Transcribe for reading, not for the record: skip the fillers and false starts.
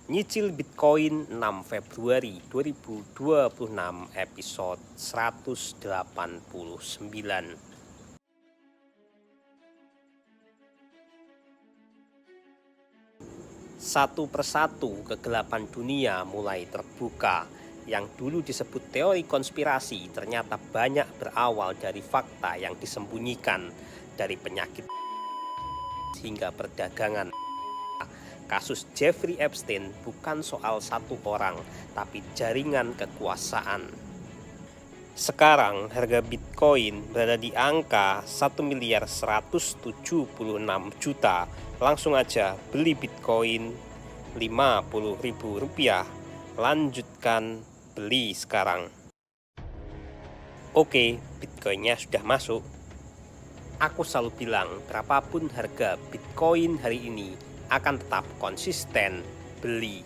Nyicil Bitcoin 6 Februari 2026 episode 189. Satu persatu kegelapan dunia mulai terbuka. Yang dulu disebut teori konspirasi ternyata banyak berawal dari fakta yang disembunyikan, dari penyakit hingga perdagangan. Kasus Jeffrey Epstein bukan soal satu orang, tapi jaringan kekuasaan. Sekarang harga Bitcoin berada di angka 1.176 juta. Langsung aja beli Bitcoin Rp50.000. Lanjutkan beli sekarang. Oke, Bitcoinnya sudah masuk. Aku selalu bilang berapapun harga Bitcoin hari ini akan tetap konsisten beli.